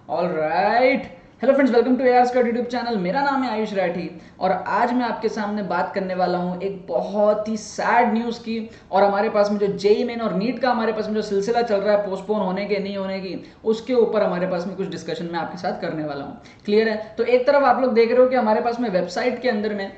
All right, hello friends, welcome to AR squad YouTube channel. मेरा नाम है आयुष राठी और आज मैं आपके सामने बात करने वाला हूं एक बहुत ही सैड न्यूज़ की। और हमारे पास में जो जेई मेन और नीट का हमारे पास में जो सिलसिला चल रहा है पोस्टपोन होने के नहीं होने की, उसके ऊपर हमारे पास में कुछ डिस्कशन मैं आपके साथ करने वाला हूँ। क्लियर है? तो एक तरफ आप लोग देख रहे हो कि हमारे पास में वेबसाइट के अंदर में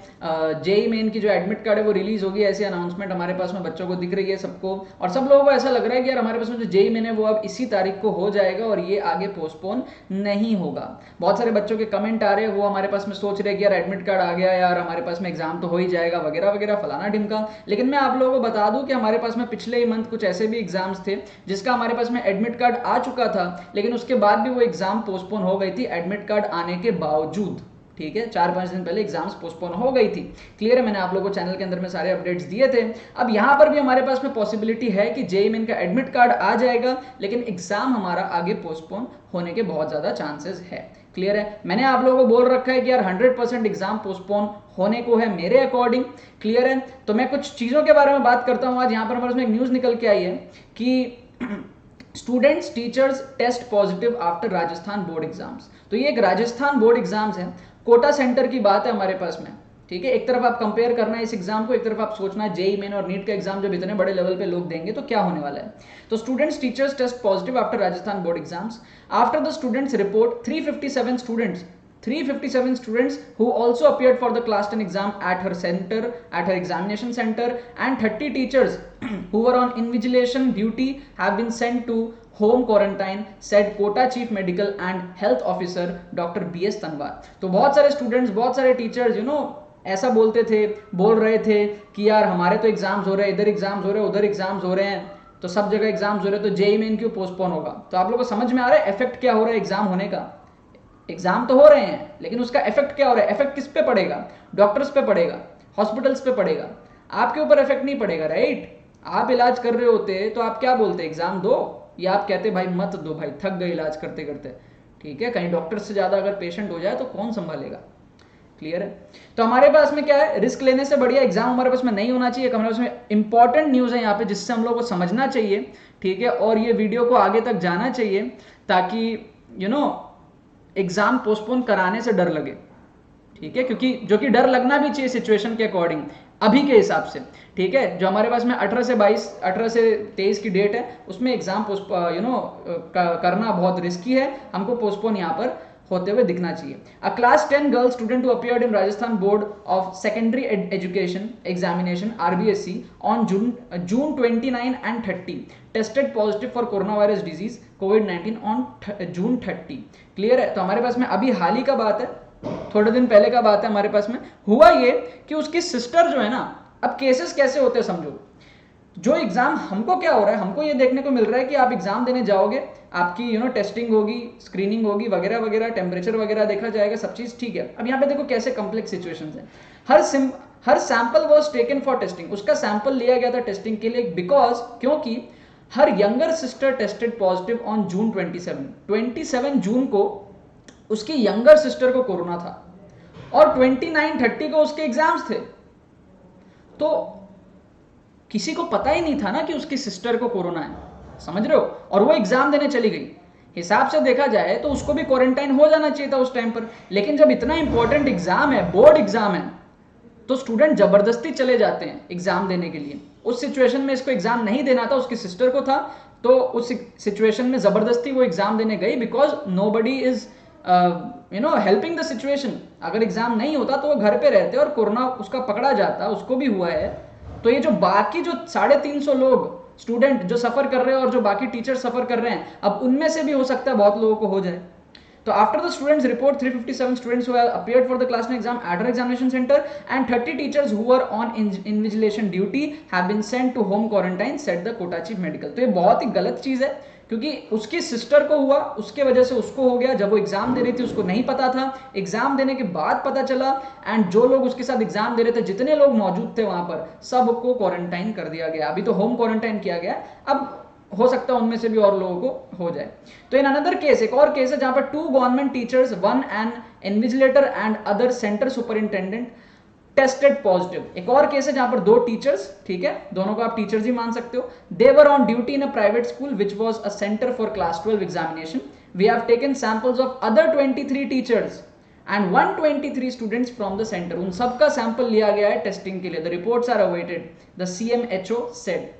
जेई मेन की जो एडमिट कार्ड है वो रिलीज होगी, ऐसी अनाउंसमेंट हमारे पास में बच्चों को दिख रही है सबको। और सब लोगों को ऐसा लग रहा है कि यार हमारे पास में जो जेई मेन है वो अब इसी तारीख को हो जाएगा और ये आगे पोस्टपोन नहीं होगा। बहुत सारे बच्चों के कमेंट आ रहे हैं, वो हमारे पास में सोच रहे हैं कि यार एडमिट कार्ड आ गया यार, हमारे पास में एग्जाम तो हो ही जाएगा वगैरह वगैरह फलाना ढिमका। लेकिन मैं आप लोगों को बता दूं कि हमारे पास में पिछले ही मंथ कुछ ऐसे भी एग्जाम्स थे जिसका हमारे पास में एडमिट कार्ड आ चुका था, लेकिन उसके बाद भी वो एग्जाम पोस्टपोन हो गई थी एडमिट कार्ड आने के बावजूद। ठीक है, 4-5 दिन पहले एग्जाम्स पोस्टपोन हो गई थी। क्लियर है? मैंने आप लोगों को चैनल के अंदर में सारे अपडेट्स दिए थे। अब यहां पर भी हमारे पास में पॉसिबिलिटी है कि जेईई मेन का एडमिट कार्ड आ जाएगा, लेकिन एग्जाम हमारा आगे पोस्टपोन होने के बहुत ज्यादा चांसेस है। क्लियर है? मैंने आप लोगों को बोल रखा है कि यार 100% एग्जाम पोस्टपोन होने को है मेरे अकॉर्डिंग। क्लियर है? तो मैं कुछ चीजों के बारे में बात करता हूं। आज यहां पर हमारे पास में एक न्यूज निकल के आई है कि students teachers test positive after Rajasthan board exams. तो ये एक राजस्थान बोर्ड एग्जाम्स है, कोटा सेंटर की बात है हमारे पास में। ठीक है, एक तरफ आप कंपेयर करना है इस एग्जाम को, एक तरफ आप सोचना है जेईई मेन और नीट का एग्जाम जब इतने बड़े लेवल पे लोग देंगे तो क्या होने वाला है। तो students teachers test positive after Rajasthan board exams. After the students report 357 students who also appeared for the class 10 exam at her examination center, and 30 teachers who were on invigilation duty have been sent to home quarantine, said Kota chief medical and health officer doctor BS Tanwar. तो बहुत सारे students, बहुत सारे teachers ऐसा बोल रहे थे कि यार हमारे तो एग्जाम्स हो रहे हैं, इधर एग्जाम्स हो रहे हैं, उधर एग्जाम्स हो रहे हैं, तो सब जगह एग्जाम्स हो रहे हैं, तो जेईई मेन क्यों पोस्टपोन होगा। तो आप लोगों को समझ में आ रहा है इफेक्ट क्या हो रहा है एग्जाम होने का। एग्जाम तो हो रहे हैं लेकिन उसका इफेक्ट क्या हो रहा है। इफेक्ट किस पे पड़ेगा? डॉक्टर्स पे पड़ेगा, हॉस्पिटल्स पे पड़ेगा, आपके ऊपर इफेक्ट नहीं पड़ेगा। राइट? आप इलाज कर रहे होते तो आप क्या बोलते, एग्जाम दो, या आप कहते भाई मत दो भाई, थक गए इलाज करते करते। ठीक है, कहीं डॉक्टर से ज्यादा अगर पेशेंट हो जाए तो कौन संभालेगा। क्लियर है? तो हमारे पास में क्या है, रिस्क लेने से बढ़िया एग्जाम हमारे पास में नहीं होना चाहिए। हमारे पास में इंपॉर्टेंट न्यूज है यहाँ पे जिससे हम लोग को समझना चाहिए। ठीक है, और ये वीडियो को आगे तक जाना चाहिए ताकि एग्जाम पोस्टपोन कराने से डर लगे। ठीक है, क्योंकि जो कि डर लगना भी चाहिए सिचुएशन के अकॉर्डिंग, अभी के हिसाब से। ठीक है, जो हमारे पास में 18 से 23 की डेट है उसमें एग्जाम करना बहुत रिस्की है, हमको पोस्टपोन यहाँ पर होते हुए दिखना चाहिए। अ class 10 girl student who appeared in Rajasthan board of secondary education examination RBSE on June 29 and 30 tested positive for corona virus disease COVID-19 on June 30। Clear है? तो हमारे पास में अभी हाल ही का बात है, थोड़े दिन पहले का बात है। हमारे पास में हुआ ये कि उसकी सिस्टर जो है ना, अब केसेस कैसे होते हैं समझो। जो एग्जाम हमको क्या हो रहा है, हमको ये देखने को मिल रहा है कि आप एग्जाम देने जाओगे, आपकी टेस्टिंग होगी, स्क्रीनिंग होगी वगैरह वगैरह, टेम्परेचर वगैरह देखा जाएगा, सब चीज ठीक है। अब यहाँ पे देखो कैसे कॉम्प्लेक्स सिचुएशंस है। हर sample was taken for testing, उसका सैंपल लिया गया था टेस्टिंग के लिए, बिकॉज क्योंकि हर younger sister tested positive on June 27 June को उसकी यंगर सिस्टर को कोरोना था और 29-30 को उसके एग्जाम्स थे। तो किसी को पता ही नहीं था ना कि उसकी सिस्टर को कोरोना है, समझ रहे हो, और वो एग्जाम देने चली गई। हिसाब से देखा जाए तो उसको भी क्वारंटाइन हो जाना चाहिए था उस टाइम पर, लेकिन जब इतना इंपॉर्टेंट एग्जाम है, बोर्ड एग्जाम है, तो स्टूडेंट जबरदस्ती चले जाते हैं एग्जाम देने के लिए। उस सिचुएशन में इसको एग्जाम नहीं देना था, उसकी सिस्टर को था, तो उस सिचुएशन में जबरदस्ती वो एग्जाम देने गई, because nobody is helping the situation. अगर एग्जाम नहीं होता तो वो घर पे रहते और कोरोना उसका पकड़ा जाता, उसको भी हुआ है। तो ये जो बाकी जो 350 लोग स्टूडेंट जो सफर कर रहे हैं और जो बाकी टीचर सफर कर रहे हैं, अब उनमें से भी हो सकता है बहुत लोगों को हो जाए। तो after the students report 357 students who have appeared for the class 10 exam at our examination center and 30 teachers who were on invigilation duty have been sent to home quarantine, said the Kota chief medical। तो ये बहुत ही गलत चीज है, क्योंकि उसकी sister को हुआ, उसके वजह से उसको हो गया। जब वो एग्जाम दे रही थी उसको नहीं पता था, एग्जाम देने के बाद पता चला, एंड जो लोग उसके साथ एग्जाम दे रहे थे, जितने लोग मौजूद थे वहां पर, सबको क्वारंटाइन कर दिया गया। अभी तो होम क्वारंटाइन किया गया, अब हो सकता है उनमें से भी और लोगों को हो जाए। तो इन अनदर केस, एक और केस है जहां पर 2 government teachers, 1 an invigilator and other centre superintendent tested positive. एक और केस है जहां पर 2 टीचर्स, ठीक है, दोनों को आप टीचर्स ही मान सकते हो, they were on duty in a private school which was a centre for class 12 examination we have taken samples of other 23 teachers and 123 students from the center. उन सबका सैंपल लिया गया है टेस्टिंग के लिए. The reports are awaited, the CMHO said.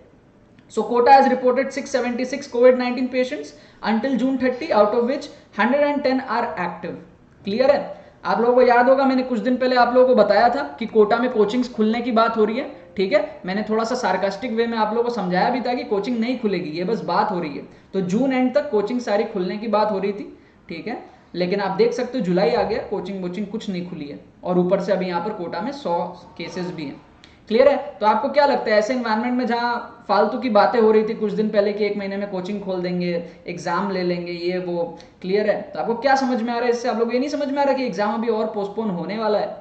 So Kota has reported 676 COVID-19 patients until June 30, out of which 110 are active. Clear है? आप लोगों को याद होगा मैंने कुछ दिन पहले आप लोगों को बताया था कि कोटा में कोचिंग्स खुलने की बात हो रही है. ठीक है, मैंने थोड़ा सा सार्कास्टिक वे में आप लोगों को समझाया भी था कि कोचिंग नहीं खुलेगी, ये बस बात हो रही है. तो जून एंड तक कोचिंग सारी खुलने की बात हो रही थी. ठीक है, लेकिन आप देख सकते हो जुलाई आ गया, कोचिंग वोचिंग कुछ नहीं खुली है, और ऊपर से अभी यहाँ पर कोटा में 100 केसेस भी हैं. क्लियर है? तो आपको क्या लगता है ऐसे इन्वायरमेंट में जहाँ फालतू की बातें हो रही थी कुछ दिन पहले कि 1 महीने में कोचिंग खोल देंगे, एग्जाम ले लेंगे, ये वो, क्लियर है? तो आपको क्या समझ में आ रहा है इससे? आप लोग ये नहीं समझ में आ रहा कि एग्जाम अभी और पोस्टपोन होने वाला है.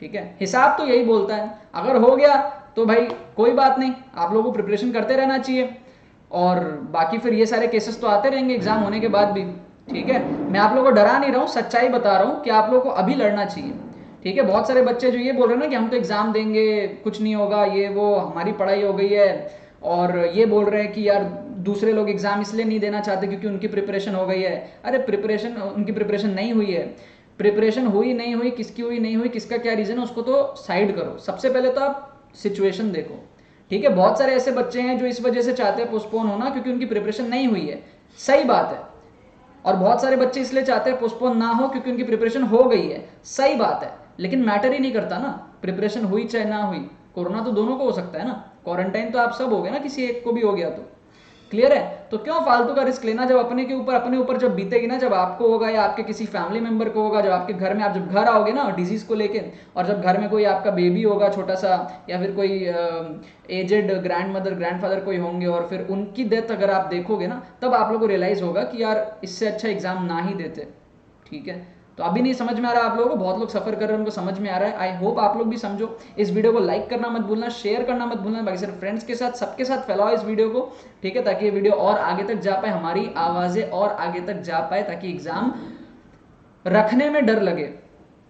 ठीक है, हिसाब तो यही बोलता है. अगर हो गया तो भाई कोई बात नहीं, आप लोगों को प्रिपरेशन करते रहना चाहिए, और बाकी फिर ये सारे केसेस तो आते रहेंगे एग्जाम होने के बाद भी. ठीक है, मैं आप लोगों को डरा नहीं रहा हूँ, सच्चाई बता रहा हूँ कि आप लोगों को अभी लड़ना चाहिए. ठीक है, बहुत सारे बच्चे जो ये बोल रहे हैं ना कि हम तो एग्जाम देंगे, कुछ नहीं होगा, ये वो, हमारी पढ़ाई हो गई है, और ये बोल रहे हैं कि यार दूसरे लोग एग्जाम इसलिए नहीं देना चाहते क्योंकि उनकी प्रिपरेशन हो गई है. अरे प्रिपरेशन, उनकी प्रिपरेशन नहीं हुई है. प्रिपरेशन हुई नहीं हुई, किसकी हुई नहीं हुई, किसका क्या रीजन है, उसको तो साइड करो. सबसे पहले तो आप सिचुएशन देखो. ठीक है, बहुत सारे ऐसे बच्चे हैं जो इस वजह से चाहते हैं पोस्टपोन होना क्योंकि उनकी प्रिपरेशन नहीं हुई है. सही बात है. और बहुत सारे बच्चे इसलिए चाहते हैं पोस्टपोन ना हो क्योंकि उनकी प्रिपरेशन हो गई है. सही बात है, लेकिन मैटर ही नहीं करता ना, प्रिपरेशन हुई चाहे ना हुई. कोरोना तो दोनों को हो सकता है ना, क्वारंटाइन तो आप सब हो गए ना, किसी एक को भी हो गया तो. क्लियर है? तो क्यों फालतू का रिस्क लेना, जब अपने ऊपर जब बीतेगी ना, जब आपको होगा या आपके किसी फैमिली मेंबर को होगा, जब आपके घर में आप जब घर आओगे ना डिजीज को लेके, और जब घर में कोई आपका बेबी होगा छोटा सा, या फिर कोई aged grandmother grandfather कोई होंगे, और फिर उनकी डेथ अगर आप देखोगे ना, तब आप लोगों को रियलाइज होगा कि यार इससे अच्छा एग्जाम ना ही देते. ठीक है, तो अभी नहीं समझ में आ रहा आप लोगों को, बहुत लोग सफर कर रहे हैं, उनको समझ में आ रहा है. आई होप आप लोग भी समझो. इस वीडियो को लाइक करना मत भूलना, शेयर करना मत भूलना, बाकी सारे फ्रेंड्स के साथ, सबके साथ फैलाओ इस वीडियो को. ठीक है, ताकि ये वीडियो और आगे तक जा पाए, हमारी आवाजें और आगे तक जा पाए, ताकि एग्जाम रखने में डर लगे.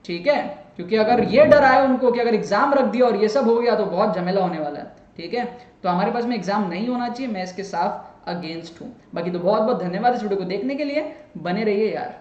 ठीक है, क्योंकि अगर ये डर आए उनको कि अगर एग्जाम रख दिया और ये सब हो गया तो बहुत झमेला होने वाला है. ठीक है, तो हमारे पास में एग्जाम नहीं होना चाहिए, मैं इसके साफ अगेंस्ट हूं. बाकी तो बहुत बहुत धन्यवाद इस वीडियो को देखने के लिए. बने रहिए यार.